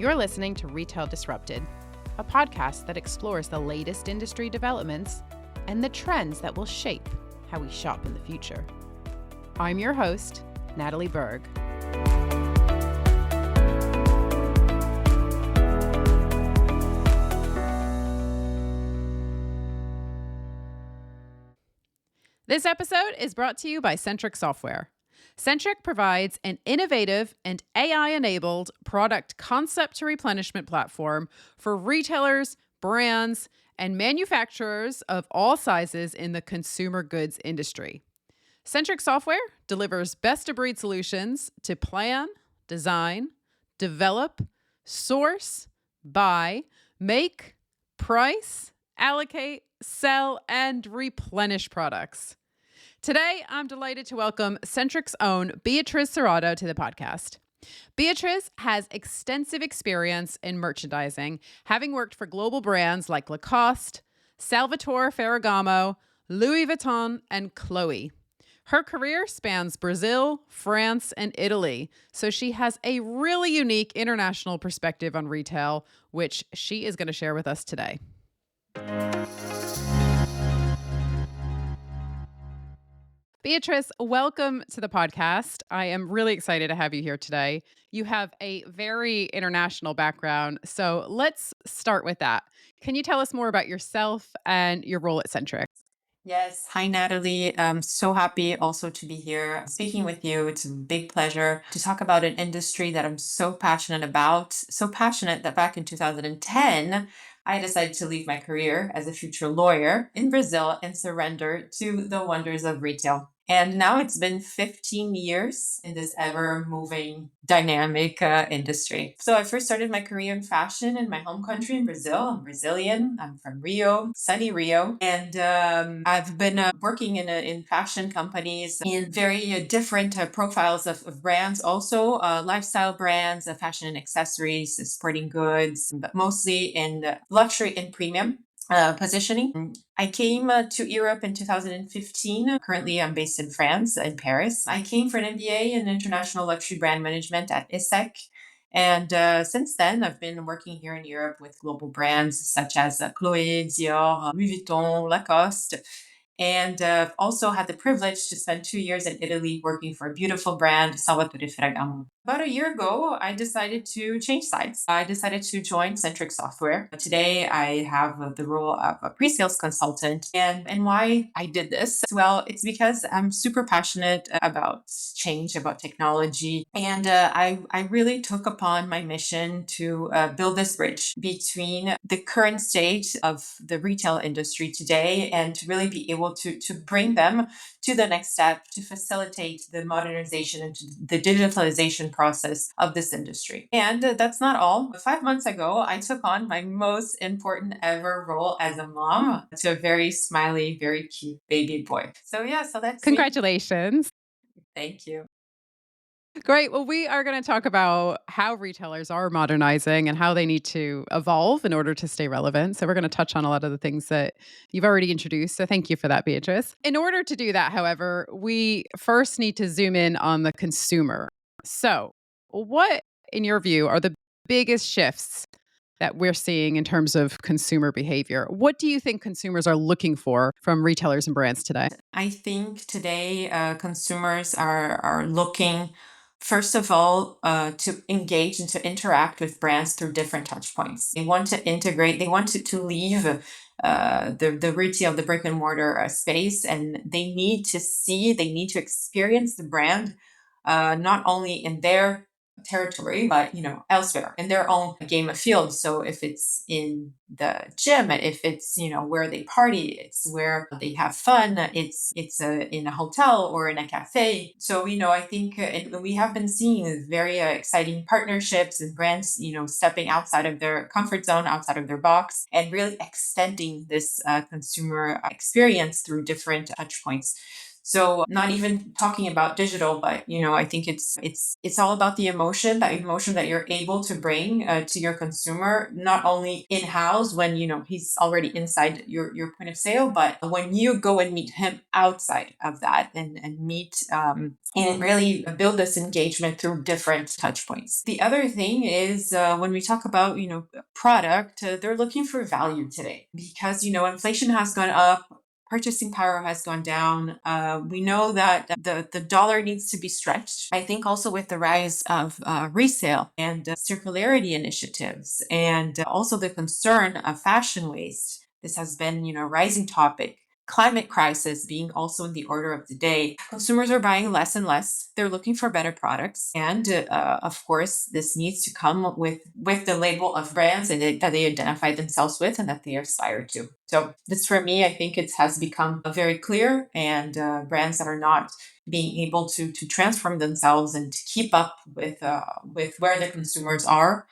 You're listening to Retail Disrupted, a podcast that explores the latest industry developments and the trends that will shape how we shop in the future. I'm your host, Natalie Berg. This episode is brought to you by Centric Software. Centric provides an innovative and AI-enabled product concept to replenishment platform for retailers, brands, and manufacturers of all sizes in the consumer goods industry. Centric Software delivers best-of-breed solutions to plan, design, develop, source, buy, make, price, allocate, sell, and replenish products. Today, I'm delighted to welcome Centric's own Beatriz Serrato to the podcast. Beatriz has extensive experience in merchandising, having worked for global brands like Lacoste, Salvatore Ferragamo, Louis Vuitton, and Chloe. Her career spans Brazil, France, and Italy, so she has a really unique international perspective on retail, which she is going to share with us today. Beatriz, welcome to the podcast. I am really excited to have you here today. You have a very international background, so let's start with that. Can you tell us more about yourself and your role at Centric? Yes. Hi, Natalie. I'm so happy also to be here speaking with you. It's a big pleasure to talk about an industry that I'm so passionate about. So passionate that back in 2010, I decided to leave my career as a future lawyer in Brazil and surrender to the wonders of retail. And now it's been 15 years in this ever moving, dynamic industry. So I first started my career in fashion in my home country in Brazil. I'm Brazilian. I'm from Rio, sunny Rio. And I've been working in fashion companies in very different profiles of brands, also lifestyle brands, fashion and accessories, sporting goods, but mostly in luxury and premium positioning. I came to Europe in 2015. Currently, I'm based in France, in Paris. I came for an MBA in International Luxury Brand Management at ESSEC. And since then, I've been working here in Europe with global brands such as Chloé, Dior, Louis Vuitton, Lacoste. And also had the privilege to spend 2 years in Italy working for a beautiful brand, Salvatore Ferragamo. About a year ago, I decided to change sides. I decided to join Centric Software. Today, I have the role of a pre-sales consultant. And why I did this? Well, it's because I'm super passionate about change, about technology. And I really took upon my mission to build this bridge between the current state of the retail industry today and to really be able to bring them to the next step to facilitate the modernization and the digitalization process of this industry. And that's not all. 5 months ago, I took on my most important ever role as a mom to a very smiley, very cute baby boy. So that's me. Congratulations. Thank you. Great. Well, we are going to talk about how retailers are modernizing and how they need to evolve in order to stay relevant. So we're going to touch on a lot of the things that you've already introduced. So thank you for that, Beatrice. In order to do that, however, we first need to zoom in on the consumer. So what, in your view, are the biggest shifts that we're seeing in terms of consumer behavior? What do you think consumers are looking for from retailers and brands today? I think today consumers are looking, first of all, to engage and to interact with brands through different touch points. They want to integrate, they want to leave the retail, the brick and mortar space, and they need to see, they need to experience the brand not only in their territory, but elsewhere in their own game of field. So if it's in the gym, if it's where they party, it's where they have fun, it's in a hotel or in a cafe. So I think we have been seeing very exciting partnerships and brands stepping outside of their comfort zone, outside of their box, and really extending this consumer experience through different touch points. So not even talking about digital, but I think it's all about the emotion, that emotion that you're able to bring to your consumer, not only in house when he's already inside your point of sale, but when you go and meet him outside of that, and meet and really build this engagement through different touch points. The other thing is when we talk about product, they're looking for value today because inflation has gone up, purchasing power has gone down. We know that the dollar needs to be stretched. I think also with the rise of resale and circularity initiatives, and also the concern of fashion waste. This has been, a rising topic. Climate crisis being also in the order of the day. Consumers are buying less and less. They're looking for better products, and of course, this needs to come with the label of brands that they identify themselves with and that they aspire to. So this, for me, I think it has become very clear, and brands that are not being able to transform themselves and to keep up with where the consumers are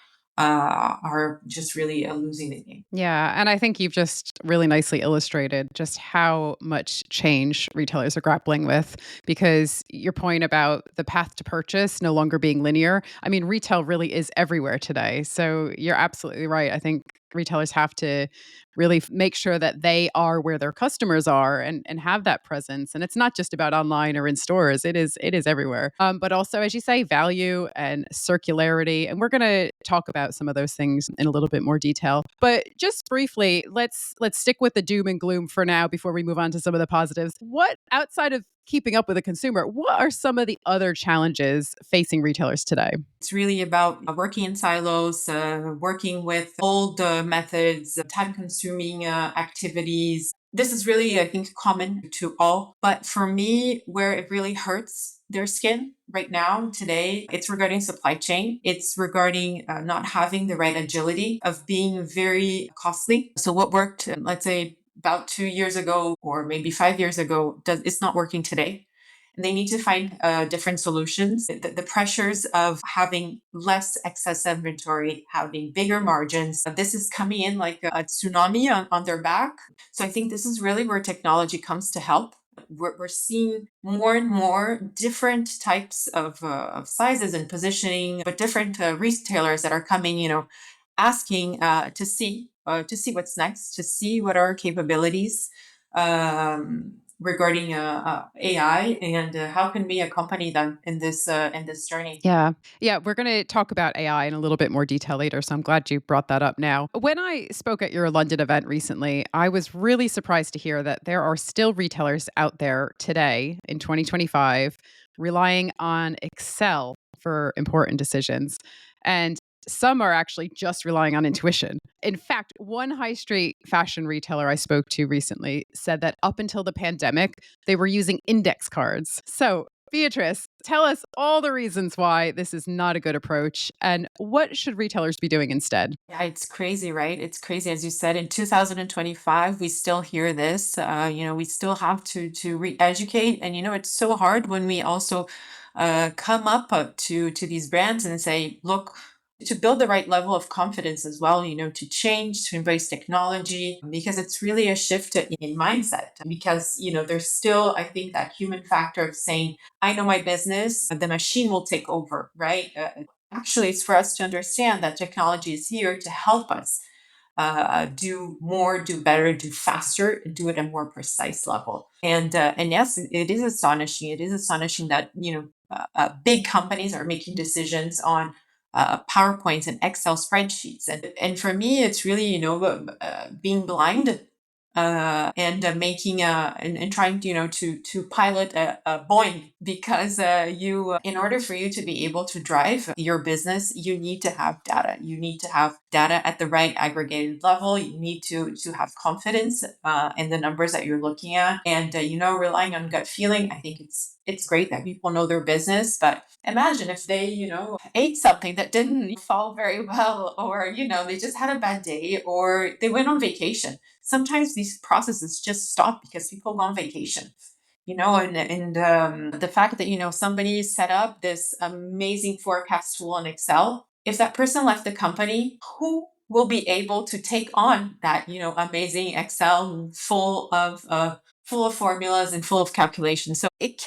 just really losing the game. Yeah, and I think you've just really nicely illustrated just how much change retailers are grappling with because your point about the path to purchase no longer being linear. I mean, retail really is everywhere today. So you're absolutely right. I think retailers have to really make sure that they are where their customers are and have that presence. And it's not just about online or in stores. It is everywhere. But also, as you say, value and circularity. And we're going to talk about some of those things in a little bit more detail. But just briefly, let's stick with the doom and gloom for now before we move on to some of the positives. What outside of keeping up with the consumer, what are some of the other challenges facing retailers today? It's really about working in silos, working with old methods, time consuming activities. This is really, I think, common to all. But for me, where it really hurts their skin right now, today, it's regarding supply chain. It's regarding not having the right agility, of being very costly. So, what worked, let's say, about 2 years ago or maybe 5 years ago, it's not working today. They need to find different solutions. The pressures of having less excess inventory, having bigger margins, this is coming in like a tsunami on their back. So I think this is really where technology comes to help. We're seeing more and more different types of sizes and positioning, but different retailers that are coming, asking to see what's next, to see what are our capabilities. Regarding AI, and how can we accompany them in this journey. Yeah. Yeah, we're going to talk about AI in a little bit more detail later, so I'm glad you brought that up now. When I spoke at your London event recently, I was really surprised to hear that there are still retailers out there today in 2025 relying on Excel for important decisions. And some are actually just relying on intuition. In fact, one high street fashion retailer I spoke to recently said that up until the pandemic, they were using index cards. So, Beatrice, tell us all the reasons why this is not a good approach and what should retailers be doing instead? Yeah, it's crazy, right? It's crazy, as you said. In 2025, we still hear this. We still have to re-educate, and it's so hard when we also come up to these brands and say, look, to build the right level of confidence as well. To change, to embrace technology, because it's really a shift in mindset. Because there's still, I think, that human factor of saying, I know my business, the machine will take over, right? Actually, it's for us to understand that technology is here to help us do more, do better, do faster, do it at a more precise level. And yes, it is astonishing. It is astonishing that big companies are making decisions on PowerPoints and Excel spreadsheets. And for me, it's really being blind, and making and trying to to pilot a Boeing, because in order for you to be able to drive your business, you need to have data. You need to have data at the right aggregated level. You need to have confidence in the numbers that you're looking at, and relying on gut feeling. I think it's great that people know their business, but imagine if they ate something that didn't fall very well, or they just had a bad day, or they went on vacation. Sometimes these processes just stop because people go on vacation. And the fact that somebody set up this amazing forecast tool in Excel, if that person left the company, who will be able to take on that amazing Excel full of full of formulas and full of calculations. So it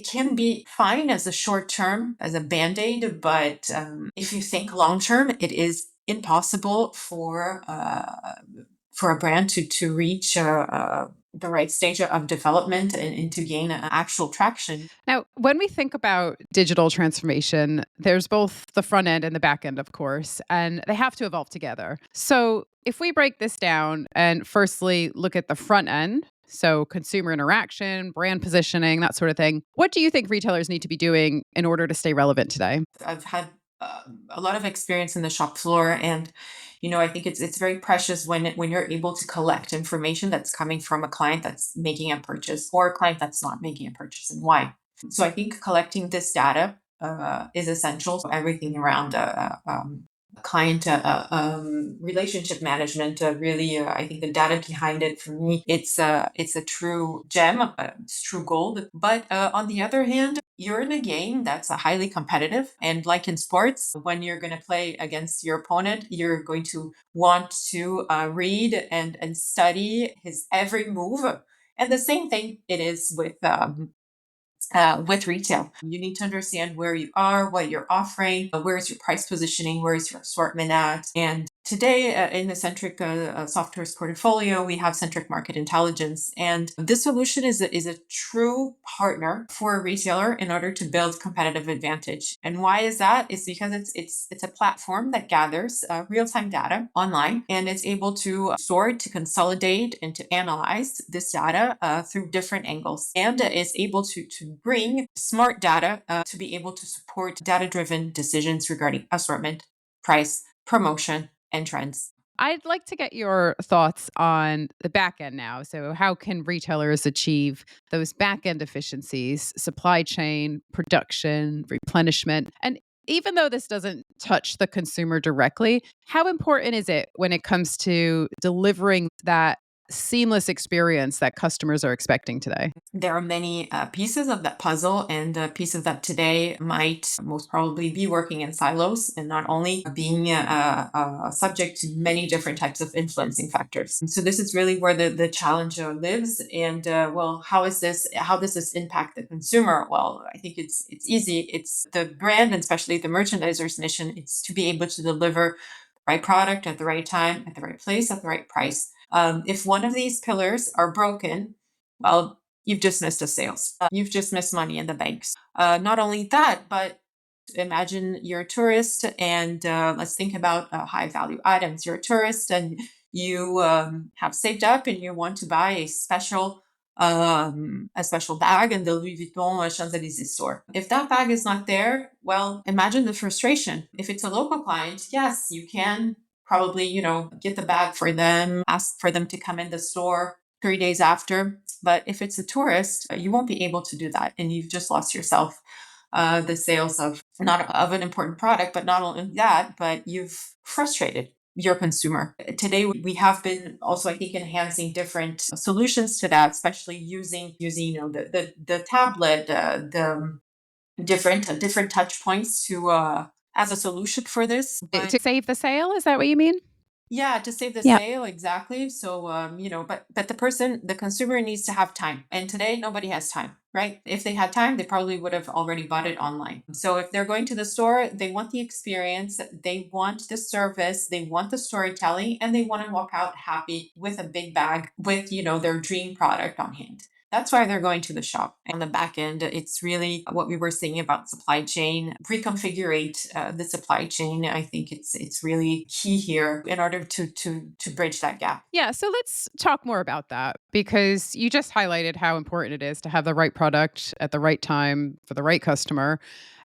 can be fine as a short term, as a band-aid, but if you think long term, it is impossible for a brand to reach the right stage of development and to gain actual traction. Now, when we think about digital transformation, there's both the front end and the back end, of course, and they have to evolve together. So, if we break this down and firstly look at the front end, so consumer interaction, brand positioning, that sort of thing, what do you think retailers need to be doing in order to stay relevant today? I've had a lot of experience in the shop floor, and I think it's very precious when you're able to collect information that's coming from a client that's making a purchase or a client that's not making a purchase, and why. So I think collecting this data is essential. So everything around client relationship management, really, I think the data behind it, for me, it's a true gem, it's true gold. But on the other hand, you're in a game that's highly competitive, and like in sports, when you're going to play against your opponent, you're going to want to read and study his every move. And the same thing it is with retail. You need to understand where you are, what you're offering, where is your price positioning, where is your assortment at. And today, in the Centric Software's portfolio, we have Centric Market Intelligence. And this solution is a true partner for a retailer in order to build competitive advantage. And why is that? It's because it's a platform that gathers real-time data online, and it's able to sort, to consolidate, and to analyze this data through different angles, and is able to bring smart data to be able to support data-driven decisions regarding assortment, price, promotion, and trends. I'd like to get your thoughts on the back end now. So, how can retailers achieve those back end efficiencies, supply chain, production, replenishment? And even though this doesn't touch the consumer directly, how important is it when it comes to delivering that seamless experience that customers are expecting today? There are many pieces of that puzzle, and pieces that today might most probably be working in silos and not only being subject to many different types of influencing factors. And so this is really where the challenge lives. And well, how does this impact the consumer? Well, I think it's easy. It's the brand, and especially the merchandiser's mission. It's to be able to deliver the right product at the right time, at the right place, at the right price. If one of these pillars are broken, well, you've just missed a sales. You've just missed money in the banks. Not only that, but imagine you're a tourist, and let's think about high value items. You're a tourist, and you have saved up, and you want to buy a special bag in the Louis Vuitton Champs-Élysées store. If that bag is not there, well, imagine the frustration. If it's a local client, yes, you can probably, get the bag for them, ask for them to come in the store 3 days after. But if it's a tourist, you won't be able to do that, and you've just lost yourself the sales of not of an important product, but not only that, but you've frustrated your consumer. Today, we have been also, I think, enhancing different solutions to that, especially using the tablet, the different touch points to as a solution for this. But To save the sale, is that what you mean? yeah, to save the Yeah. sale, exactly. So, but the consumer needs to have time, and today nobody has time, right? If they had time, they probably would have already bought it online. So, if they're going to the store, they want the experience, they want the service, they want the storytelling, and they want to walk out happy with a big bag with their dream product on hand. That's why they're going to the shop. On the back end, it's really what we were saying about supply chain. Reconfigure the supply chain. I think it's really key here in order to bridge that gap. Yeah, so let's talk more about that because you just highlighted how important it is to have the right product at the right time for the right customer.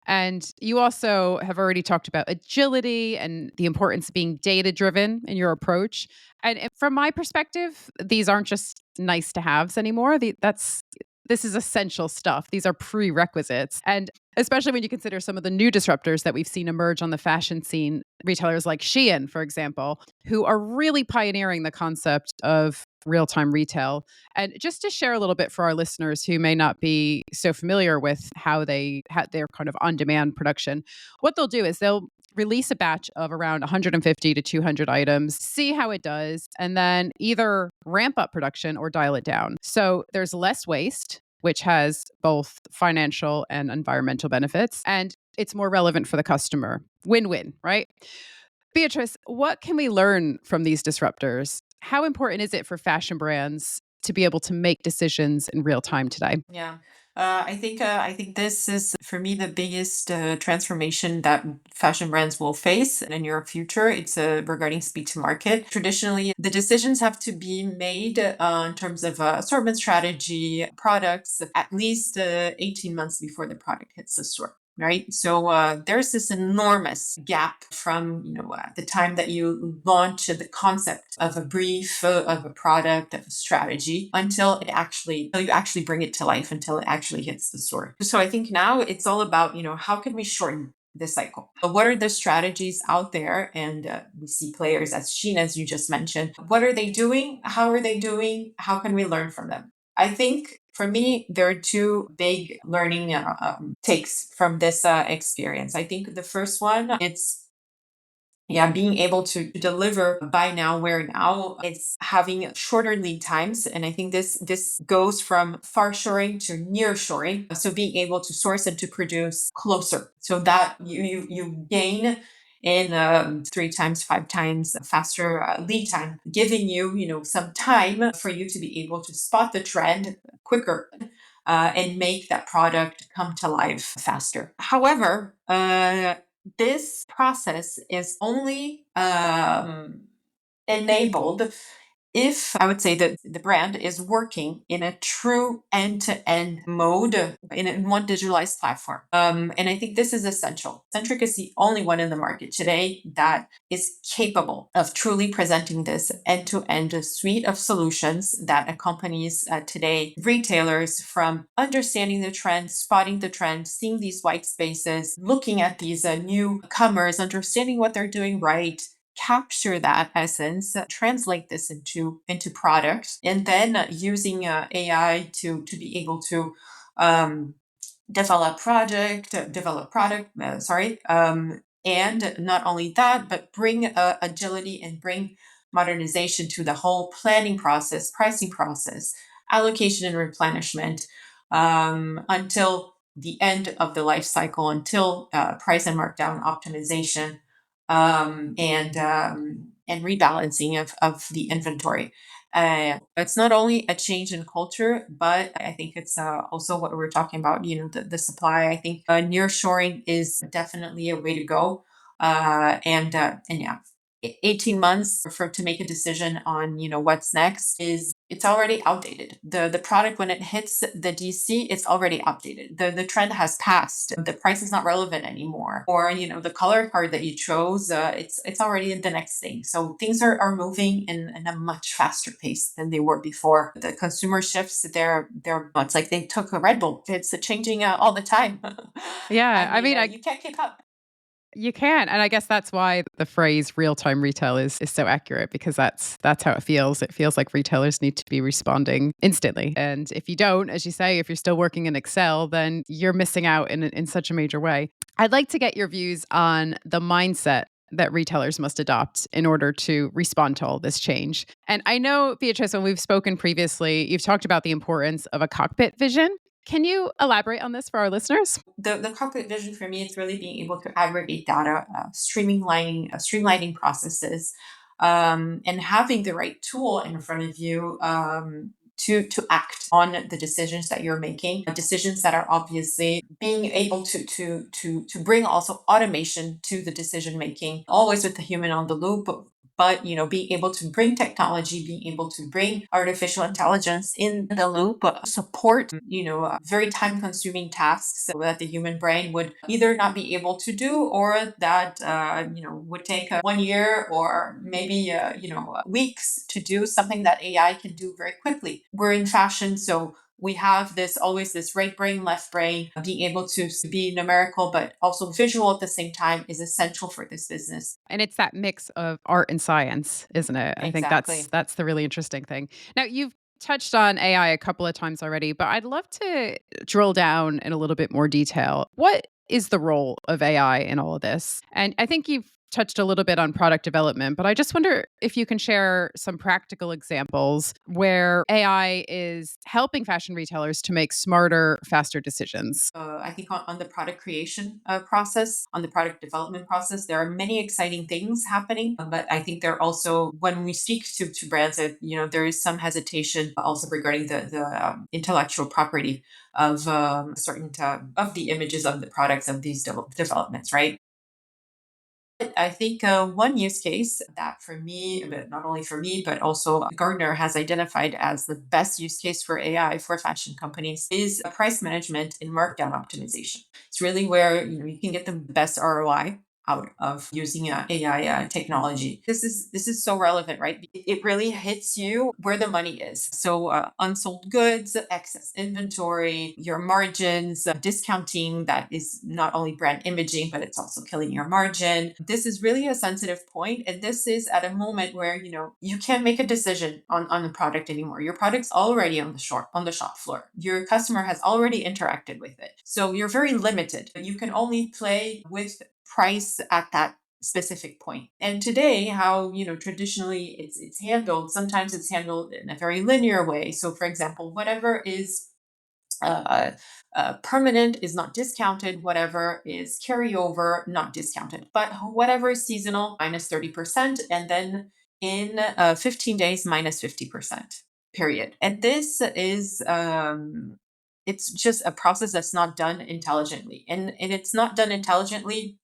And you also have already talked about agility and the importance of being data driven in your approach. And from my perspective, these aren't just nice to haves anymore. This is essential stuff. These are prerequisites. And especially when you consider some of the new disruptors that we've seen emerge on the fashion scene, retailers like Shein, for example, who are really pioneering the concept of real time retail. And just to share a little bit for our listeners who may not be so familiar with how they had their kind of on demand production, what they'll do is they'll release a batch of around 150 to 200 items, see how it does, and then either ramp up production or dial it down. So there's less waste, which has both financial and environmental benefits, and it's more relevant for the customer. Win win, right? Beatrice, what can we learn from these disruptors? How important is it for fashion brands to be able to make decisions in real time today? Yeah. I think this is for me the biggest transformation that fashion brands will face in the near future. It's regarding speed to market. Traditionally, the decisions have to be made in terms of assortment strategy, products, at least 18 months before the product hits the store. Right. So there's this enormous gap from, the time that you launch the concept of a brief, of a product, of a strategy, until you actually bring it to life, until it actually hits the store. So I think now it's all about, how can we shorten the cycle? What are the strategies out there? And we see players as Shein, as you just mentioned. What are they doing? How are they doing? How can we learn from them? I think for me, there are two big learning takes from this experience. I think the first one, it's being able to deliver buy now, wear now. It's having shorter lead times, and I think this goes from far shoring to near shoring. So being able to source and to produce closer, so that you gain in 3 times, 5 times faster lead time, giving you some time for you to be able to spot the trend quicker. And make that product come to life faster. However, this process is only enabled if I would say that the brand is working in a true end-to-end mode in one digitalized platform. And I think this is essential. Centric is the only one in the market today that is capable of truly presenting this end-to-end suite of solutions that accompanies today retailers, from understanding the trends, spotting the trends, seeing these white spaces, looking at these newcomers, understanding what they're doing right, capture that essence, translate this into products, and then using AI to be able to um, develop product. And not only that, but bring agility and bring modernization to the whole planning process, pricing process, allocation and replenishment, until the end of the life cycle, until price and markdown optimization, and rebalancing of the inventory. It's not only a change in culture, but I think it's also what we're talking about. The supply. I think nearshoring is definitely a way to go. And yeah, 18 months for to make a decision on what's next, is it's already outdated. The product, when it hits the DC, it's already outdated. The trend has passed. The price is not relevant anymore. Or the color card that you chose, it's already the next thing. So things are moving in a much faster pace than they were before. The consumer shifts, it's like they took a Red Bull. It's changing all the time. Yeah, I I mean, mean, you can't keep up. you can, and I guess that's why the phrase real-time retail is so accurate, because that's how it feels. It feels like retailers need to be responding instantly. And if you don't, as you say, if you're still working in Excel, then you're missing out in such a major way. I'd like to get your views on the mindset that retailers must adopt in order to respond to all this change. And I know, Beatrice, when we've spoken previously, you've talked about the importance of a cockpit vision. Can you elaborate on this for our listeners? The cockpit vision for me is really being able to aggregate data, streamlining processes, and having the right tool in front of you, to act on the decisions that you're making, decisions that are obviously being able to bring also automation to the decision making, always with the human on the loop. But being able to bring technology, being able to bring artificial intelligence in the loop, support very time consuming tasks that the human brain would either not be able to do, or that would take 1 year, or maybe weeks to do, something that AI can do very quickly. We're in fashion, so we have this right brain, left brain. Being able to be numerical but also visual at the same time is essential for this business. And it's that mix of art and science, isn't it? I think that's Exactly. that's the really interesting thing. Now, you've touched on AI a couple of times already, but I'd love to drill down in a little bit more detail. What is the role of AI in all of this? And I think you've touched a little bit on product development, but I just wonder if you can share some practical examples where AI is helping fashion retailers to make smarter, faster decisions. I think on the product creation process, on the product development process, there are many exciting things happening. But I think there are also, when we speak to brands, that there is some hesitation also regarding the intellectual property of certain of the images of the products of these developments, right? I think one use case that for me, but not only for me, but also Gartner has identified as the best use case for AI for fashion companies is price management and markdown optimization. It's really where you can get the best ROI out of using AI technology. This is so relevant, right? It really hits you where the money is. So unsold goods, excess inventory, your margins, discounting that is not only brand imaging, but it's also killing your margin. This is really a sensitive point, and this is at a moment where you can't make a decision on the product anymore. Your product's already on the shop floor. Your customer has already interacted with it, so you're very limited. You can only play with price at that specific point. And today, how traditionally it's handled, sometimes it's handled in a very linear way. So, for example, whatever is uh, permanent is not discounted, whatever is carryover not discounted, but whatever is seasonal minus 30%, and then in 15 days minus 50%. Period. And this is it's just a process that's not done intelligently, and it's not done intelligently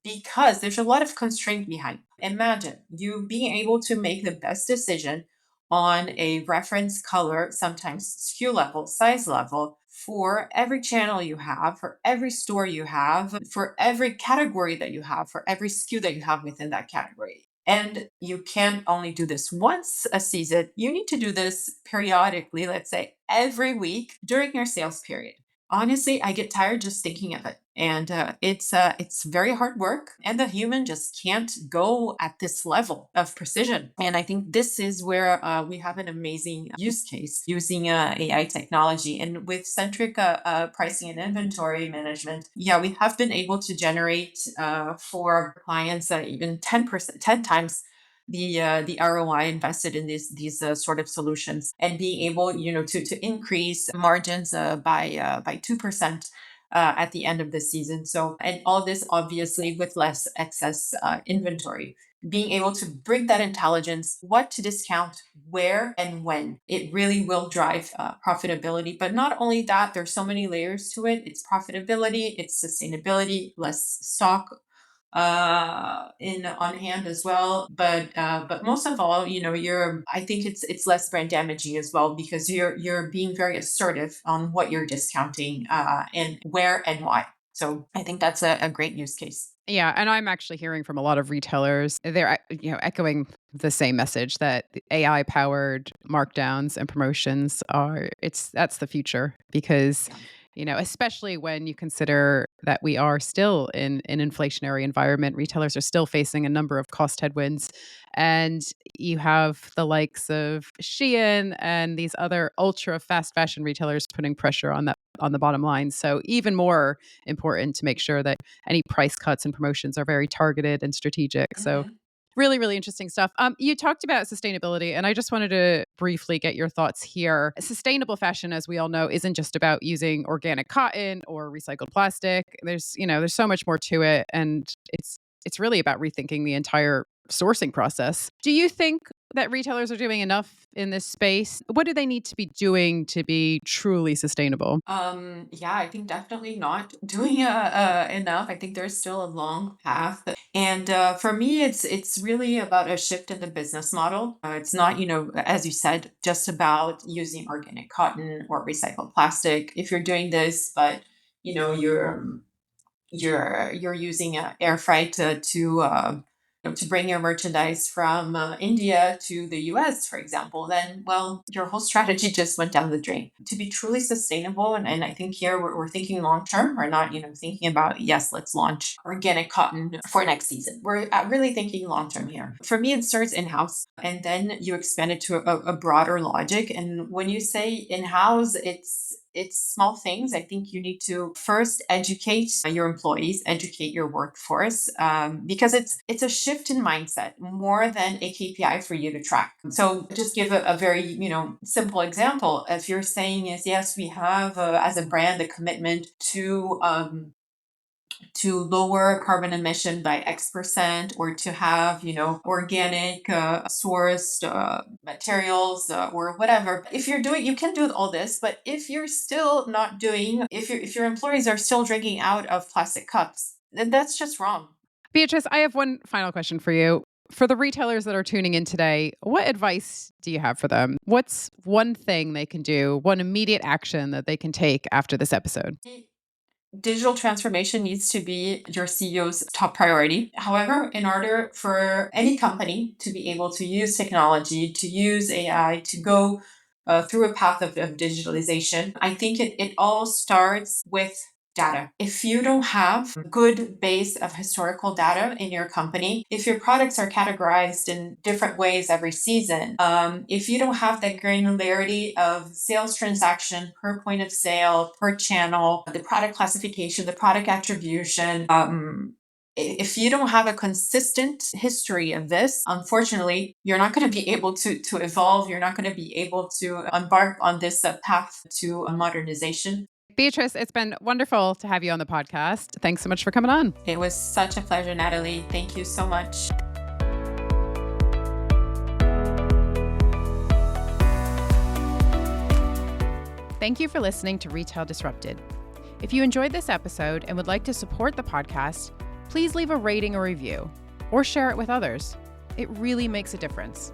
because there's a lot of constraint behind. Imagine you being able to make the best decision on a reference color, sometimes SKU level, size level, for every channel you have, for every store you have, for every category that you have, for every SKU that you have within that category. And you can't only do this once a season, you need to do this periodically, let's say every week during your sales period. Honestly, I get tired just thinking of it. And it's very hard work, and the human just can't go at this level of precision. And I think this is where we have an amazing use case using AI technology. And with centric pricing and inventory management, yeah, we have been able to generate for clients even 10%, 10 times the ROI invested in these sort of solutions, and being able to increase margins by 2% at the end of the season. So, and all this obviously with less excess inventory. Being able to bring that intelligence, what to discount, where, and when, it really will drive profitability. But not only that, there's so many layers to it. It's profitability, it's sustainability, less stock in on hand as well. But most of all, you're I think it's less brand damaging as well, because you're being very assertive on what you're discounting and where and why. So I think that's a great use case. Yeah, and I'm actually hearing from a lot of retailers, they're echoing the same message that AI powered markdowns and promotions are that's the future because Yeah. especially when you consider that we are still in an inflationary environment, retailers are still facing a number of cost headwinds, and you have the likes of Shein and these other ultra fast fashion retailers putting pressure on the bottom line. So even more important to make sure that any price cuts and promotions are very targeted and strategic. So Mhm. really, really interesting stuff. You talked about sustainability, and I just wanted to briefly get your thoughts here. Sustainable fashion, as we all know, isn't just about using organic cotton or recycled plastic. There's so much more to it, and it's really about rethinking the entire sourcing process. Do you think that retailers are doing enough in this space? What do they need to be doing to be truly sustainable? Yeah, I think definitely not doing enough. I think there's still a long path. And for me, it's really about a shift in the business model. It's not, as you said, just about using organic cotton or recycled plastic. If you're doing this, but you're using air freight to bring your merchandise from India to the US, for example, then, well, your whole strategy just went down the drain. To be truly sustainable, and I think here we're thinking long term. We're not, thinking about, yes, let's launch organic cotton for next season. We're really thinking long term here. For me, it starts in house, and then you expand it to a broader logic. And when you say in house, it's small things. I think you need to first educate your employees, educate your workforce, because it's a shift in mindset more than a KPI for you to track. So just give a very simple example. If you're saying is yes, we have as a brand a commitment to lower carbon emission by X%, or to have, organic sourced materials or whatever. If you're doing, you can do all this, but if you're still not doing, if your employees are still drinking out of plastic cups, then that's just wrong. Beatriz, I have one final question for you. For the retailers that are tuning in today, what advice do you have for them? What's one thing they can do, one immediate action that they can take after this episode? Digital transformation needs to be your CEO's top priority. However, in order for any company to be able to use technology, to use AI, to go through a path of digitalization, I think it all starts with data. If you don't have a good base of historical data in your company, if your products are categorized in different ways every season, if you don't have that granularity of sales transaction per point of sale, per channel, the product classification, the product attribution, if you don't have a consistent history of this, unfortunately, you're not going to be able to evolve. You're not going to be able to embark on this path to modernization. Beatriz, it's been wonderful to have you on the podcast. Thanks so much for coming on. It was such a pleasure, Natalie. Thank you so much. Thank you for listening to Retail Disrupted. If you enjoyed this episode and would like to support the podcast, please leave a rating or review or share it with others. It really makes a difference.